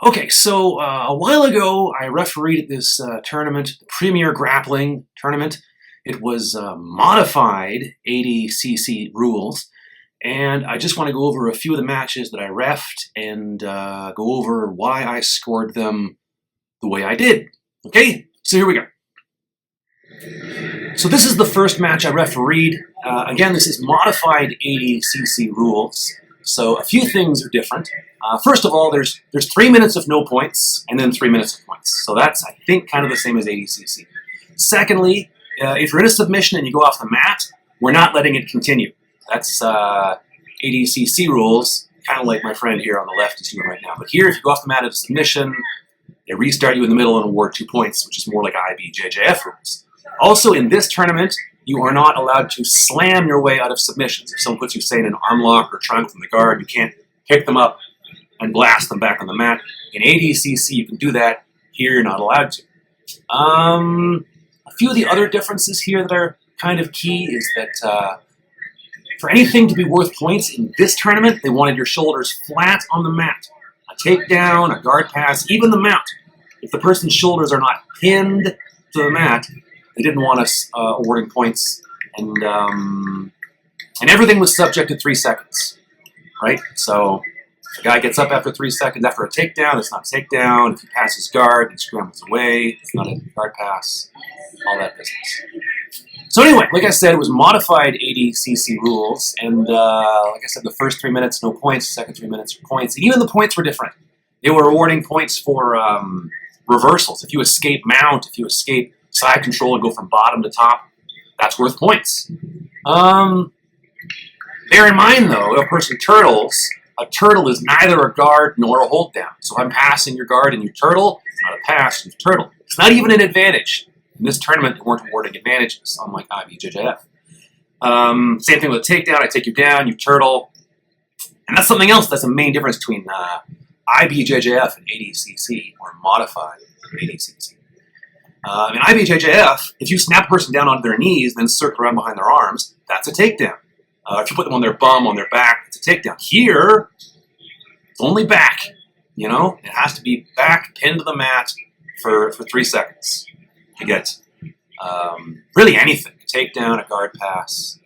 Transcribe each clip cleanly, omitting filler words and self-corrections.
Okay, so a while ago, I refereed this tournament, the Premier Grappling tournament. It was modified 80cc rules, and I just want to go over a few of the matches that I refed and go over why I scored them the way I did. Okay, so here we go. So this is the first match I refereed. Again, this is modified 80cc rules, so a few things are different. First of all, there's 3 minutes of no points, and then 3 minutes of points. So that's, I think, kind of the same as 80cc. Secondly, if you're in a submission and you go off the mat, we're not letting it continue. That's 80cc rules, kind of like my friend here on the left is doing right now. But here, if you go off the mat at a submission, they restart you in the middle and award 2 points, which is more like IBJJF rules. Also, in this tournament, you are not allowed to slam your way out of submissions. If someone puts you, say, in an arm lock or triangle from the guard, you can't pick them up and blast them back on the mat. In 80cc, you can do that. Here, you're not allowed to. A few of the other differences here that are kind of key is that for anything to be worth points in this tournament, they wanted your shoulders flat on the mat. A takedown, a guard pass, even the mount. If the person's shoulders are not pinned to the mat, they didn't want us awarding points. And everything was subject to 3 seconds, right? So if a guy gets up after 3 seconds after a takedown, it's not a takedown. If he passes guard, he scrambles away. It's not a guard pass. All that business. So anyway, like I said, it was modified 80cc rules. And like I said, the first 3 minutes, no points. The second 3 minutes are points. And even the points were different. They were awarding points for reversals. If you escape mount, if you escape side control and go from bottom to top, that's worth points. Bear in mind, though, if a person turtles, a turtle is neither a guard nor a hold down. So if I'm passing your guard and you turtle, it's not a pass, you turtle. It's not even an advantage. In this tournament, they weren't awarding advantages, unlike IBJJF. Same thing with a takedown. I take you down, you turtle. And that's something else that's the main difference between IBJJF and 80cc, or modified 80cc. In IBJJF, if you snap a person down on their knees, then circle around behind their arms, that's a takedown. If you put them on their bum, on their back, it's a takedown. Here, it's only back. You know, it has to be back, pinned to the mat for 3 seconds to get really anything. A takedown, a guard pass,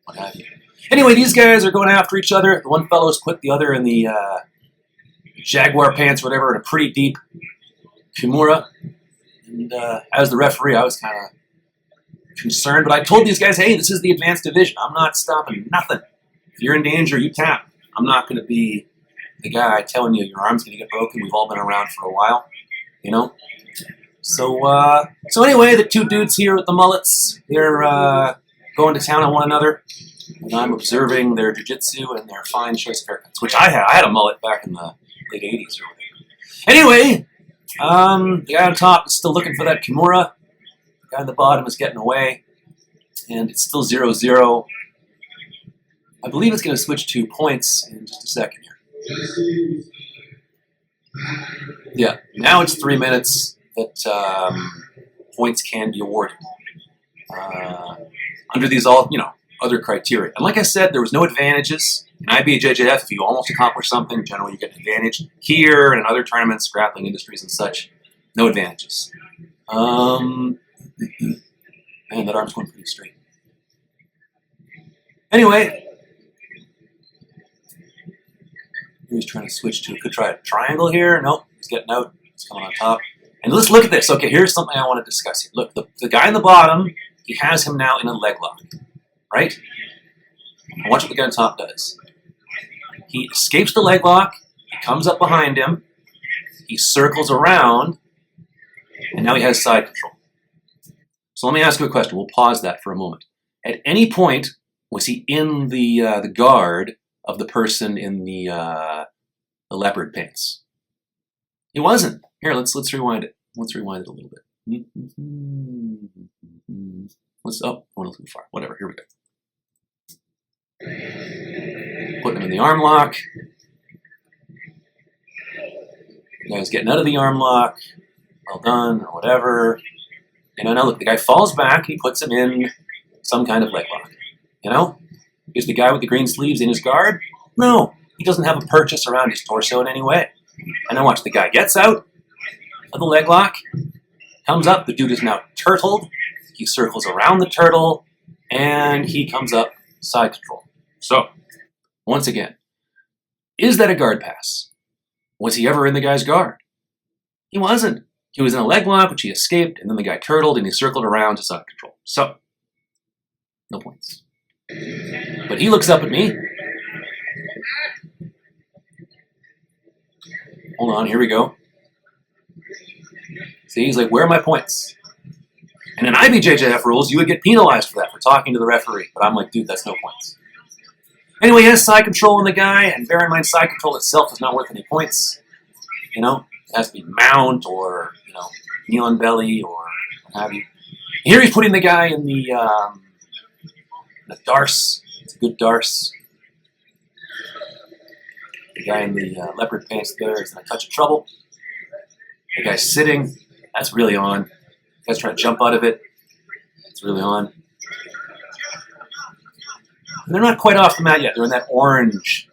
what have you. Anyway, these guys are going after each other. The one fellow's put the other in the Jaguar pants, whatever, in a pretty deep Kimura. And as the referee, I was kind of concerned, but I told these guys, hey, this is the advanced division. I'm not stopping nothing. If you're in danger, you tap. I'm not going to be the guy telling you your arm's going to get broken. We've all been around for a while, you know? So anyway, the two dudes here with the mullets, they're going to town on one another, and I'm observing their jiu-jitsu and their fine choice of haircuts, which I had. I had a mullet back in the late 80s or whatever. Anyway, the guy on top is still looking for that Kimura. The guy on the bottom is getting away, and it's still 0-0. I believe it's going to switch to points in just a second here. Yeah, now it's 3 minutes that points can be awarded under these other criteria. And like I said, there was no advantages. In IBJJF, if you almost accomplish something, generally you get an advantage. Here and in other tournaments, grappling industries and such, no advantages. Man, that arm's going pretty straight. Anyway, he's trying to switch to, could try a triangle here. Nope, he's getting out. He's coming on top. And let's look at this. Okay, here's something I want to discuss here. Look, the guy in the bottom, he has him now in a leg lock, right? And watch what the guy on top does. He escapes the leg lock, he comes up behind him, he circles around, and now he has side control. So let me ask you a question. We'll pause that for a moment. At any point, was he in the guard of the person in the leopard pants? He wasn't. Here, let's rewind it. Let's rewind it a little bit. Went a little too far. Whatever. Here we go. Putting him in the arm lock. The guy's getting out of the arm lock. Well done, or whatever. Now look, the guy falls back. He puts him in some kind of leg lock. Is the guy with the green sleeves in his guard? No, he doesn't have a purchase around his torso in any way. And then watch, the guy gets out of the leg lock, comes up, the dude is now turtled, he circles around the turtle, and he comes up side control. So, once again, is that a guard pass? Was he ever in the guy's guard? He wasn't. He was in a leg lock, which he escaped, and then the guy turtled and he circled around to side control. So, no points. But he looks up at me. Hold on, here we go. See, he's like, where are my points? And in IBJJF rules, you would get penalized for that, for talking to the referee. But I'm like, dude, that's no points. Anyway, he has side control on the guy, and bear in mind, side control itself is not worth any points. You know, it has to be mount or, you know, knee on belly or what have you. Here he's putting the guy in the darce. It's a good darce. The guy in the leopard pants there is in a touch of trouble. The guy's sitting. That's really on. The guy's trying to jump out of it. It's really on. And they're not quite off the mat yet. They're in that orange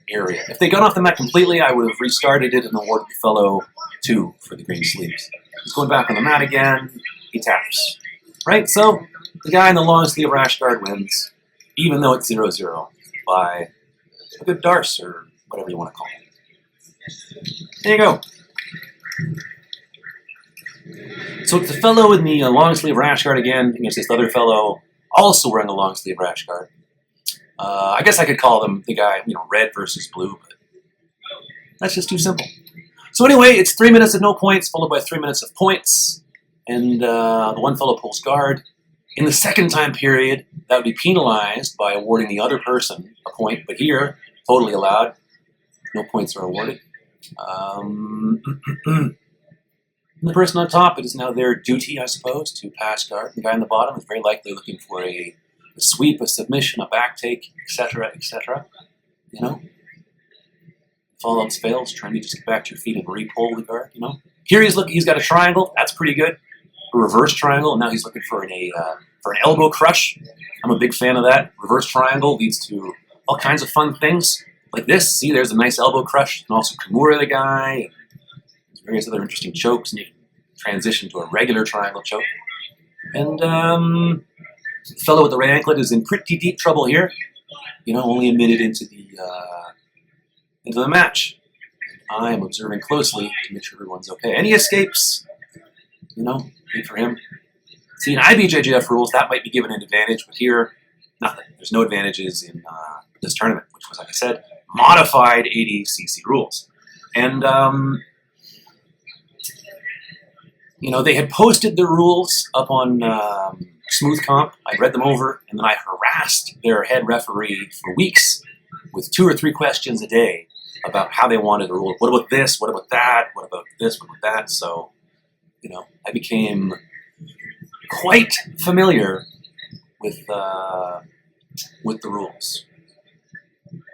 area. If they got off the mat completely, I would have restarted it and awarded the fellow 2 for the green sleeves. He's going back on the mat again. He taps. Right? So the guy in the long sleeve rash guard wins, even though it's 0-0 by a good darce or whatever you want to call it. There you go. So it's the fellow in the long sleeve rash guard again against this other fellow also wearing a long sleeve rash guard. I guess I could call them the guy, you know, red versus blue, but that's just too simple. So anyway, it's 3 minutes of no points, followed by 3 minutes of points, and the one fellow pulls guard. In the second time period, that would be penalized by awarding the other person a point, but here, totally allowed. No points are awarded. The person on top, it is now their duty, I suppose, to pass guard. The guy on the bottom is very likely looking for a sweep, a submission, a back take, etc., etc. You know? If all else fails, trying to just get back to your feet and re-pull the guard, you know? Here he's got a triangle. That's pretty good. A reverse triangle, and now he's looking for an elbow crush. I'm a big fan of that. Reverse triangle leads to all kinds of fun things like this. See, there's a nice elbow crush. You can also Kimura the guy. There's various other interesting chokes, and you can transition to a regular triangle choke. And the fellow with the red anklet is in pretty deep trouble here. You know, only a minute into the match. I am observing closely to make sure everyone's okay. Any escapes? You know, good for him. See, in IBJJF rules, that might be given an advantage, but here, nothing. There's no advantages in this tournament, which was, like I said, modified ADCC rules. And, you know, they had posted the rules up on Smooth Comp. I read them over, and then I harassed their head referee for weeks with 2 or 3 questions a day about how they wanted the rule. What about this? What about that? What about this? What about that? So, you know, I became quite familiar with the rules.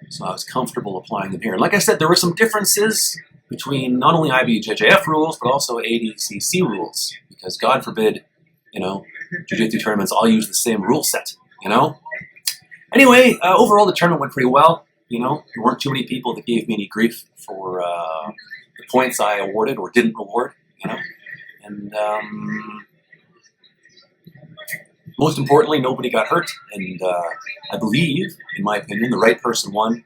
So I was comfortable applying them here. And like I said, there were some differences between not only IBJJF rules, but also ADCC rules. Because God forbid, you know, jiu-jitsu tournaments all use the same rule set, you know? Anyway, overall the tournament went pretty well. You know, there weren't too many people that gave me any grief for the points I awarded or didn't award, you know? And most importantly, nobody got hurt. And I believe, in my opinion, the right person won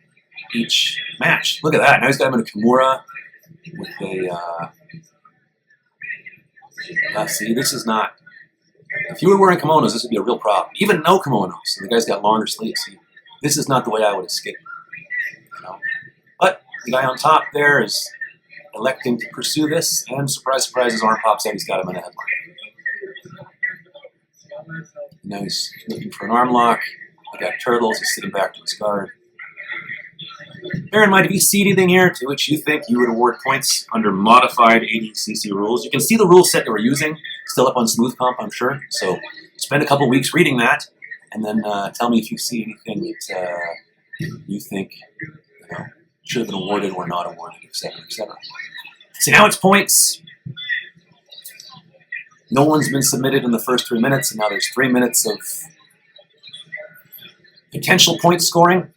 each match. Look at that. Now he's got him in a Kimura with a... see, this is not... If you were wearing kimonos, this would be a real problem. Even no kimonos. And the guy's got longer sleeves. See, this is not the way I would escape. You know? But the guy on top there is electing to pursue this, and surprise, surprise, his arm pops out. He's got him in a headlock. Now he's looking for an arm lock. I got turtles. He's sitting back to his guard. Bear in mind, if you see anything here to which you think you would award points under modified ADCC rules, you can see the rule set that we're using, still up on Smooth Comp, I'm sure. So spend a couple weeks reading that, and then tell me if you see anything that you think, you know, should have been awarded or not awarded, etc., etc. See, now it's points. No one's been submitted in the first 3 minutes, and now there's 3 minutes of potential point scoring.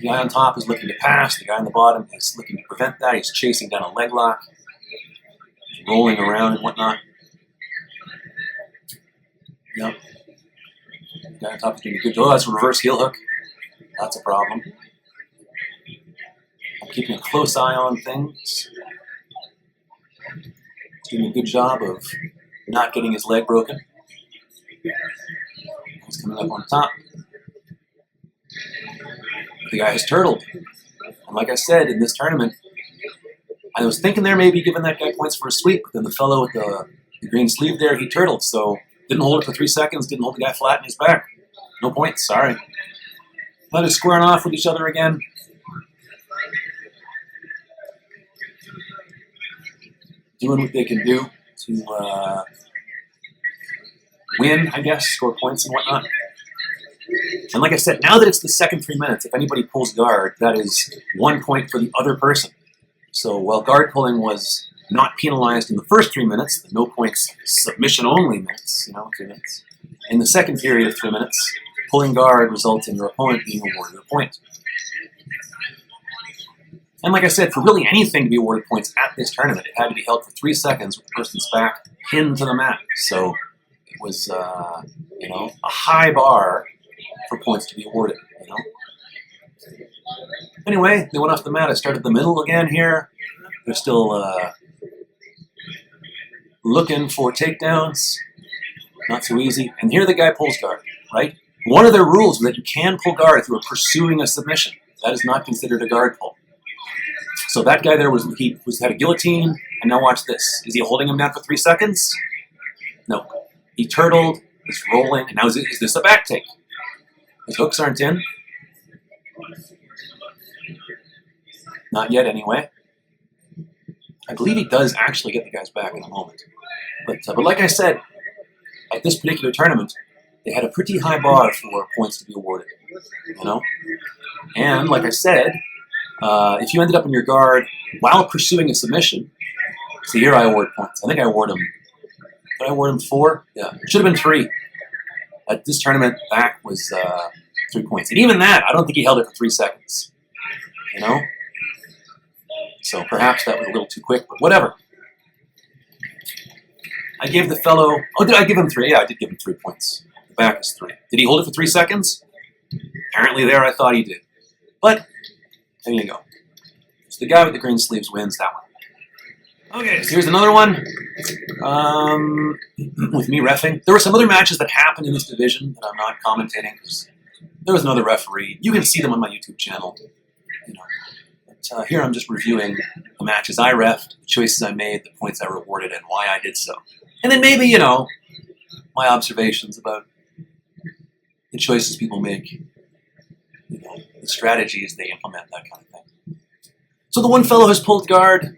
The guy on top is looking to pass. The guy on the bottom is looking to prevent that. He's chasing down a leg lock, rolling around and whatnot. Yep. The guy on top is doing a good job. Oh, that's a reverse heel hook. That's a problem. I'm keeping a close eye on things. He's doing a good job of not getting his leg broken. He's coming up on top. The guy has turtled. And like I said, in this tournament, I was thinking there maybe giving that guy points for a sweep, but then the fellow with the green sleeve there, he turtled, so didn't hold it for 3 seconds, didn't hold the guy flat in his back. No points, sorry. Now they're squaring off with each other again. Doing what they can do to win, I guess, score points and whatnot. And like I said, now that it's the second 3 minutes, if anybody pulls guard, that is 1 point for the other person. So while guard pulling was not penalized in the first 3 minutes, the no points submission only minutes, 3 minutes. In the second period of 3 minutes, pulling guard results in your opponent being awarded a point. And like I said, for really anything to be awarded points at this tournament, it had to be held for 3 seconds with the person's back pinned to the mat. So it was, a high bar for points to be awarded, Anyway, they went off the mat. I started the middle again here. They're still looking for takedowns. Not so easy. And here the guy pulls guard, right? One of their rules is that you can pull guard if you are pursuing a submission. That is not considered a guard pull. So that guy there had a guillotine, and now watch this. Is he holding him down for 3 seconds? No. He turtled, he's rolling, and now is this a back take? His hooks aren't in. Not yet, anyway. I believe he does actually get the guys back in a moment. But like I said, at this particular tournament, they had a pretty high bar for points to be awarded, And like I said, if you ended up in your guard while pursuing a submission, see here I award points. I think I award him. Did I award him 4? Yeah, it should have been 3. At this tournament, back was 3 points. And even that, I don't think he held it for 3 seconds. So perhaps that was a little too quick, but whatever. I gave the fellow, did I give him 3? Yeah, I did give him 3 points. The back is 3. Did he hold it for 3 seconds? Apparently there I thought he did. But, there you go. So the guy with the green sleeves wins that one. Okay, so here's another one. With me reffing. There were some other matches that happened in this division that I'm not commentating because there was another referee. You can see them on my YouTube channel. But here I'm just reviewing the matches I reffed, the choices I made, the points I rewarded, and why I did so. And then maybe, my observations about the choices people make, the strategies they implement, that kind of thing. So the one fellow has pulled guard.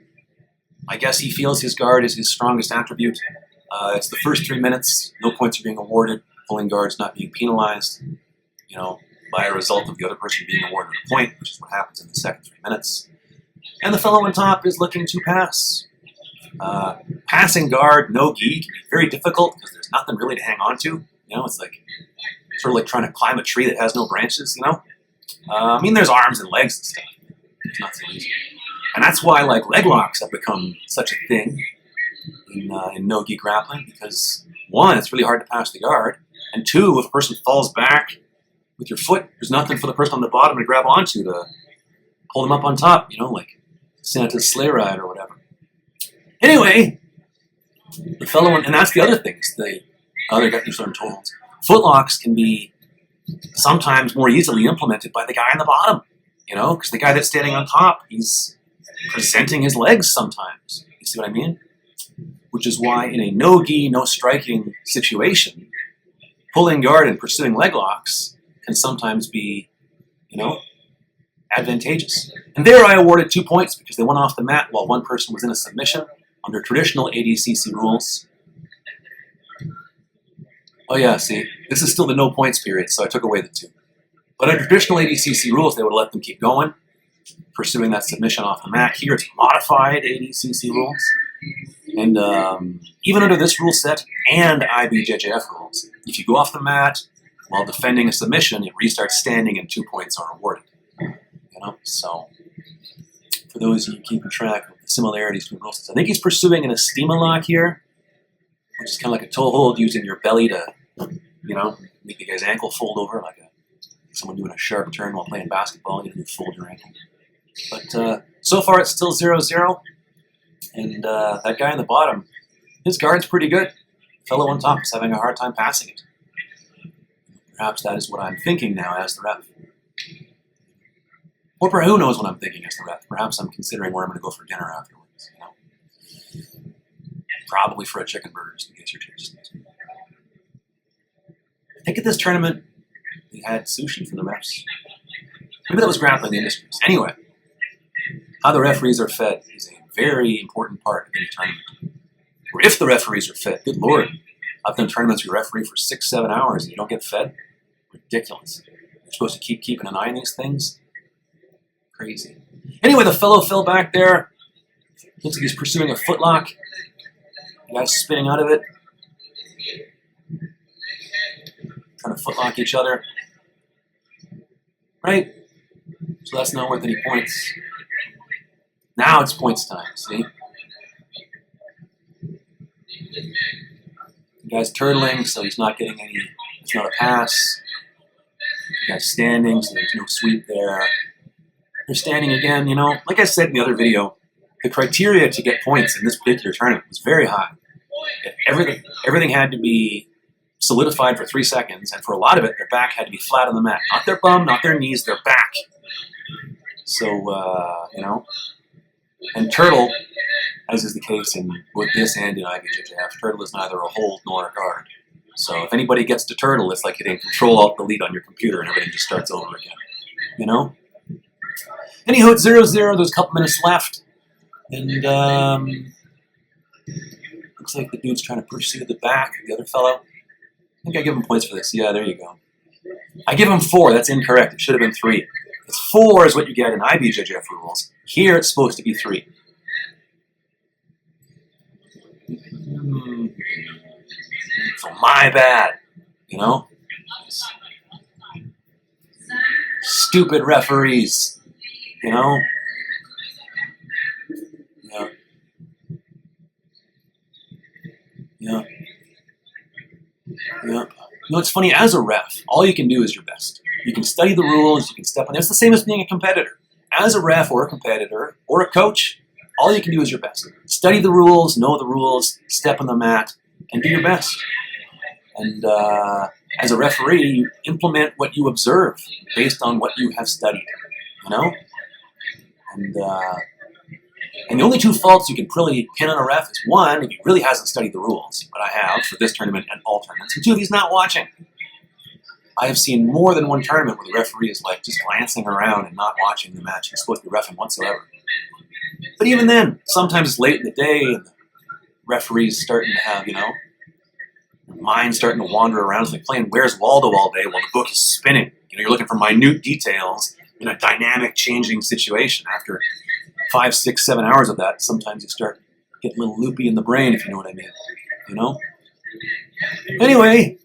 I guess he feels his guard is his strongest attribute. It's the first 3 minutes. No points are being awarded. Pulling guard's not being penalized, by a result of the other person being awarded a point, which is what happens in the second 3 minutes. And the fellow on top is looking to pass. Passing guard, no gi, can be very difficult because there's nothing really to hang on to. It's like sort of like trying to climb a tree that has no branches, there's arms and legs and stuff. It's not so easy. And that's why leg locks have become such a thing in no-gi grappling, because 1, it's really hard to pass the guard, and 2, if a person falls back with your foot, there's nothing for the person on the bottom to grab onto to hold them up on top, like Santa's sleigh ride or whatever. Anyway, the fellow, and that's the other things, the other guys are told. Footlocks can be sometimes more easily implemented by the guy on the bottom, because the guy that's standing on top, he's presenting his legs sometimes. You see what I mean? Which is why in a no-gi, no-striking situation, pulling guard and pursuing leg locks can sometimes be, advantageous. And there I awarded 2 points because they went off the mat while one person was in a submission under traditional ADCC rules. Oh yeah, see, this is still the no points period, so I took away the 2. But under traditional ADCC rules, they would let them keep going, pursuing that submission off the mat. Here it's modified ADCC rules. And even under this rule set and IBJJF rules, if you go off the mat while defending a submission, it restarts standing and 2 points are awarded. You know, so for those of you keeping track of the similarities between rules, I think he's pursuing an estima lock here, which is kind of like a toe hold using your belly to, you know, make the guy's ankle fold over like someone doing a sharp turn while playing basketball. You know, you fold your ankle. But so far it's still 0-0, and that guy in the bottom, his guard's pretty good. The fellow on top is having a hard time passing it. Perhaps that is what I'm thinking now as the ref. Or perhaps who knows what I'm thinking as the ref. Perhaps I'm considering where I'm going to go for dinner afterwards. You know? Probably for a chicken burger, just in case you're just. I think at this tournament we had sushi for the refs. Maybe that was Grappling Industries. Anyway, how the referees are fed is a very important part of any tournament. Or if the referees are fed, good Lord. I've done tournaments where you referee for 6-7 hours and you don't get fed. Ridiculous. You're supposed to keep keeping an eye on these things. Crazy. Anyway, the fellow fell back there. Looks like he's pursuing a footlock. The guy's spinning out of it. Trying to footlock each other. Right? So that's not worth any points. Now it's points time, see? The guy's turtling, so he's not getting any, it's not a pass. The guy's standing, so there's no sweep there. They're standing again, you know. Like I said in the other video, the criteria to get points in this particular tournament was very high. Everything had to be solidified for 3 seconds, and for a lot of it, their back had to be flat on the mat. Not their bum, not their knees, their back. So, you know. And turtle, as is the case in with this and in IBJJF, turtle is neither a hold nor a guard. So if anybody gets to turtle, it's like hitting Control-Alt-Delete on your computer and everything just starts over again. You know? Anyhow, it's 0-0. There's a couple minutes left. And looks like the dude's trying to pursue the back, the other fellow. I think I give him points for this. Yeah, there you go. I give him 4. That's incorrect. It should have been 3. It's 4 is what you get in IBJJF rules. Here it's supposed to be 3. So my bad, you know? Stupid referees, you know? Yeah. Yeah. Yeah. You know, it's funny, as a ref, all you can do is your best. You can study the rules, you can step on. It's the same as being a competitor. As a ref or a competitor or a coach, all you can do is your best. Study the rules, know the rules, step on the mat, and do your best. And as a referee, you implement what you observe based on what you have studied, you know? And the only 2 faults you can really pin on a ref is 1, if he really hasn't studied the rules, but I have for this tournament and all tournaments, and 2, if he's not watching. I have seen more than one tournament where the referee is like just glancing around and not watching the match. He's supposed to be reffing whatsoever. But even then, sometimes it's late in the day and the referee's starting to have, you know, their mind starting to wander around. It's like playing Where's Waldo all day while the book is spinning. You know, you're looking for minute details in a dynamic, changing situation. After 5, 6, 7 hours of that, sometimes you start getting a little loopy in the brain, if you know what I mean. You know? Anyway,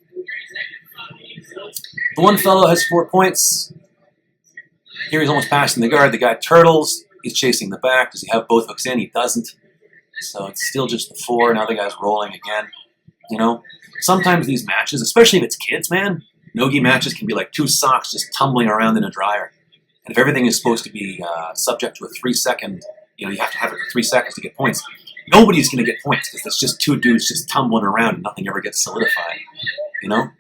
the one fellow has 4 points. Here he's almost passing the guard. The guy turtles. He's chasing the back. Does he have both hooks in? He doesn't. So it's still just the 4. Now the guy's rolling again. You know? Sometimes these matches, especially if it's kids, man, no-gi matches can be like 2 socks just tumbling around in a dryer. And if everything is supposed to be subject to a 3-second, you know, you have to have it for 3 seconds to get points. Nobody's going to get points because it's just 2 dudes just tumbling around and nothing ever gets solidified. You know?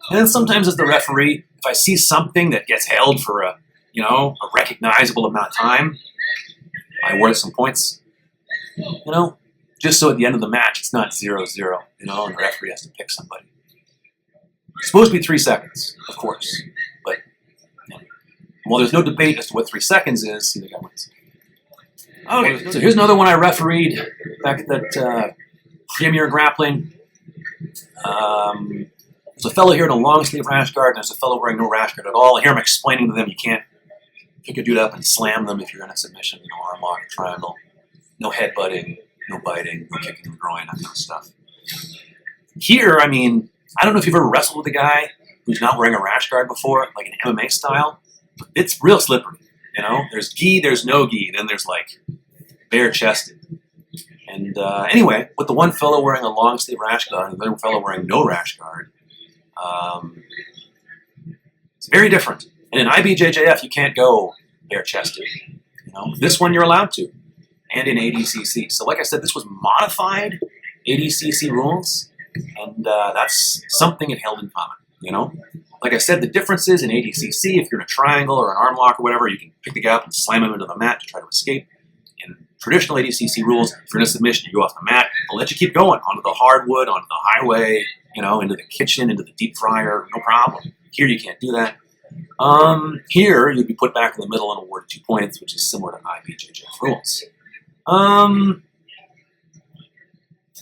And then sometimes as the referee, if I see something that gets held for a, you know, a recognizable amount of time, I award some points. You know? Just so at the end of the match, it's not 0-0, you know, and the referee has to pick somebody. It's supposed to be 3 seconds, of course. But, you know, well, there's no debate as to what 3 seconds is, the guy wins. Okay, so here's another one I refereed back at that Premier Grappling. There's a fellow here in a long sleeve rash guard, and there's a fellow wearing no rash guard at all. Here I'm explaining to them you can't pick a dude up and slam them if you're in a submission, you know, arm lock, triangle. No headbutting, no biting, no kicking in the groin, that kind of stuff. Here, I mean, I don't know if you've ever wrestled with a guy who's not wearing a rash guard before, like an MMA style, but it's real slippery. You know, there's gi, there's no gi, then there's like bare chested. And anyway, with the one fellow wearing a long sleeve rash guard and the other fellow wearing no rash guard, it's very different. And in IBJJF, you can't go bare chested. You know, this one you're allowed to, and in ADCC. So, like I said, this was modified ADCC rules, and that's something it held in common. You know, like I said, the differences in ADCC, if you're in a triangle or an arm lock or whatever, you can pick the guy up and slam him into the mat to try to escape. In traditional ADCC rules, if you're in a submission, you go off the mat, they'll let you keep going onto the hardwood, onto the highway, you know, into the kitchen, into the deep fryer, no problem. Here you can't do that. Here you'd be put back in the middle and awarded 2 points, which is similar to IBJJF rules.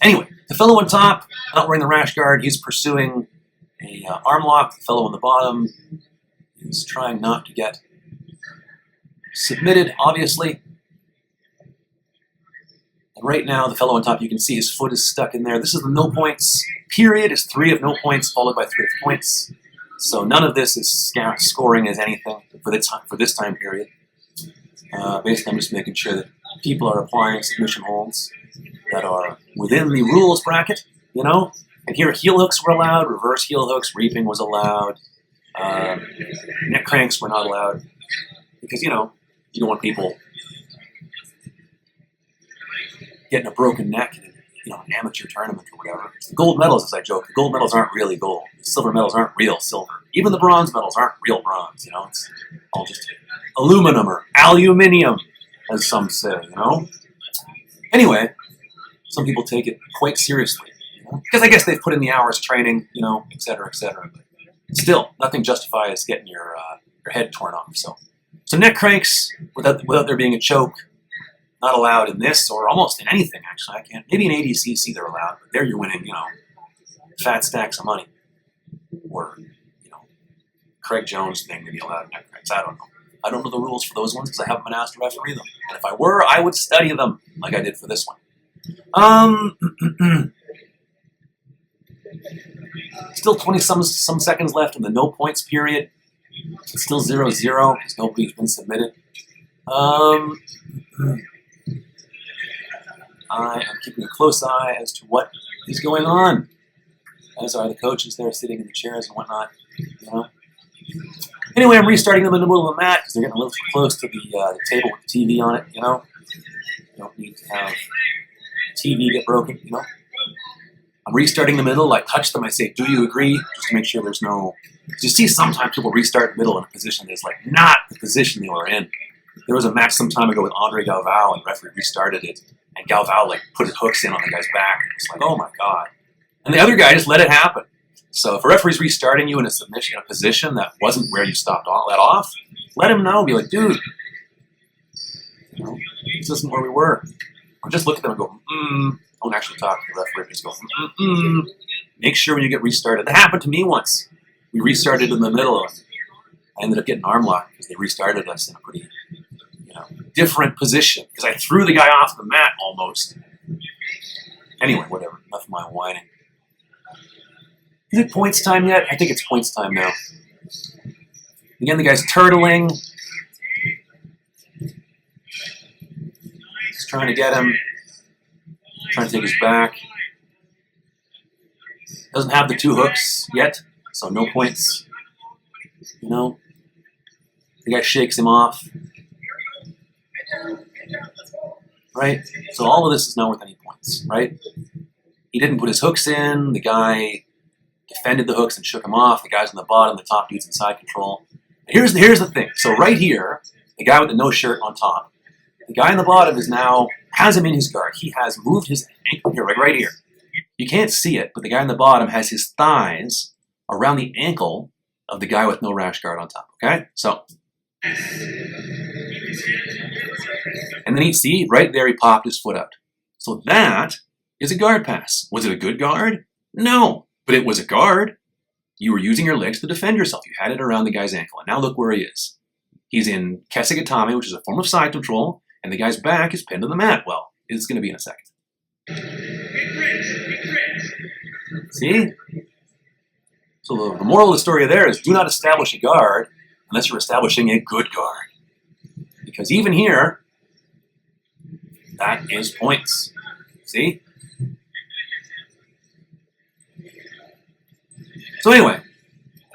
Anyway, the fellow on top, not wearing the rash guard, he's pursuing a arm lock. The fellow on the bottom is trying not to get submitted, obviously. And right now, the fellow on top, you can see his foot is stuck in there. This is the no points period. It's 3 of no points followed by 3 of points. So none of this is scoring as anything for this time period. Basically, I'm just making sure that people are applying submission holds that are within the rules bracket, you know. And here, heel hooks were allowed, reverse heel hooks, reaping was allowed, neck cranks were not allowed, because, you know, you don't want people getting a broken neck in an amateur tournament or whatever. It's the gold medals, as I joke, the gold medals aren't really gold. The silver medals aren't real silver. Even the bronze medals aren't real bronze, you know. It's all just aluminum or aluminium, as some say, you know. Anyway, some people take it quite seriously, you know, because I guess they've put in the hours training, you know, et cetera, et cetera. But still, nothing justifies getting your head torn off. So neck cranks, without there being a choke, not allowed in this or almost in anything, actually. I can't. Maybe in ADCC they're allowed, but there you're winning, you know, fat stacks of money. Or, you know, Craig Jones thing to be allowed neck cranks. I don't know. I don't know the rules for those ones because I haven't been asked to referee them. And if I were, I would study them like I did for this one. Still 20-some seconds left in the no points period. It's still 0-0 because nobody's been submitted. I am keeping a close eye as to what is going on, as are the coaches there sitting in the chairs and whatnot. You know. Anyway, I'm restarting them in the middle of the mat because they're getting a little too close to the table with the TV on it. You know, you don't need to have the TV get broken. You know, I'm restarting the middle. I touch them. I say, "Do you agree?" Just to make sure there's no. Because you see, sometimes people restart the middle in a position that's like not the position they were in. There was a match some time ago with Andre Galvao, and the referee restarted it. And Galvao like put his hooks in on the guy's back. It's like, oh my god! And the other guy just let it happen. So if a referee's restarting you in a submission, a position that wasn't where you stopped let off, let him know. Be like, dude, you know, this isn't where we were. Or just look at them and go, Don't actually talk to the referee. Just go, Make sure when you get restarted. That happened to me once. We restarted in the middle. And I ended up getting arm locked because they restarted us in a pretty, you know, different position because I threw the guy off the mat almost. Anyway, whatever. Enough of my whining. Is it points time yet? I think it's points time now. Again, the guy's turtling. He's trying to get him. Trying to take his back. Doesn't have the 2 hooks yet, so no points. You know? The guy shakes him off. Right? So all of this is not worth any points, right? He didn't put his hooks in. The guy defended the hooks and shook him off. The guy's on the bottom. The top dude's in side control. Here's the thing. So right here, the guy with the no shirt on top, the guy on the bottom has him in his guard. He has moved his ankle here, right here. You can't see it, but the guy on the bottom has his thighs around the ankle of the guy with no rash guard on top, okay? So, and then see, right there he popped his foot out. So that is a guard pass. Was it a good guard? No, but it was a guard. You were using your legs to defend yourself. You had it around the guy's ankle, and now look where he is. He's in Kesegatame, which is a form of side control, and the guy's back is pinned to the mat. Well, it's going to be in a second. See? So the moral of the story there is do not establish a guard unless you're establishing a good guard. Because even here, that is points. See? So anyway,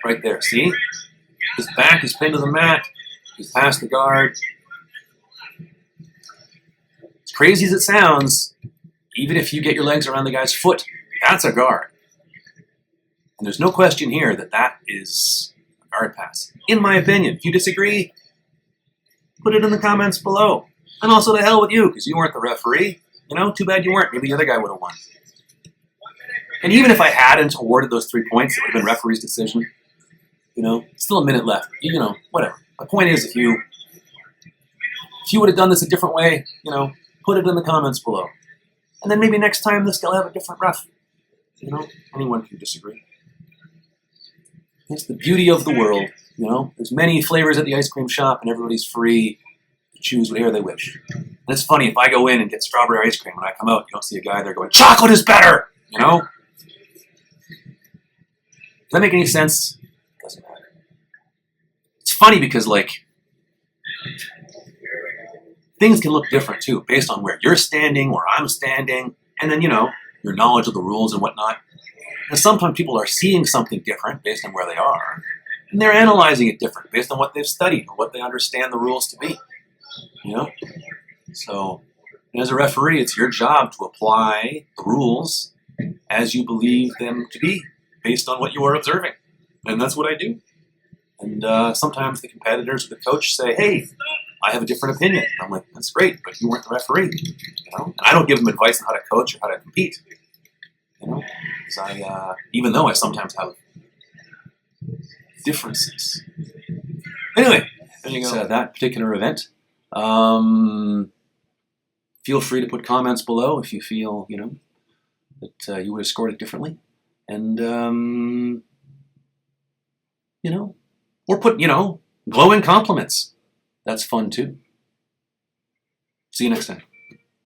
right there, see? His back is pinned to the mat. He's past the guard. As crazy as it sounds, even if you get your legs around the guy's foot, that's a guard. And there's no question here that that is a guard pass. In my opinion, if you disagree, put it in the comments below. And also to hell with you, because you weren't the referee. You know, too bad you weren't. Maybe the other guy would have won. And even if I hadn't awarded those 3 points, it would have been referee's decision. You know, still a minute left. You know, whatever. My point is, if you would have done this a different way, you know, put it in the comments below. And then maybe next time this guy will have a different ref. You know, anyone can disagree. It's the beauty of the world. You know, there's many flavors at the ice cream shop, and everybody's free to choose whatever they wish. And it's funny, if I go in and get strawberry ice cream, when I come out, you don't see a guy there going, chocolate is better! You know? Does that make any sense? Doesn't matter. It's funny because, like, things can look different, too, based on where you're standing, where I'm standing, and then, you know, your knowledge of the rules and whatnot. And sometimes people are seeing something different based on where they are, and they're analyzing it different based on what they've studied or what they understand the rules to be. You know? So, as a referee, it's your job to apply the rules as you believe them to be, based on what you are observing. And that's what I do. And sometimes the competitors or the coach say, hey, I have a different opinion. And I'm like, that's great, but you weren't the referee. You know? And I don't give them advice on how to coach or how to compete. You know? Because even though I sometimes have differences. Anyway, there you go. That particular event. Feel free to put comments below if you feel, you know, that you would have scored it differently. And, you know, or put, you know, glowing compliments. That's fun too. See you next time.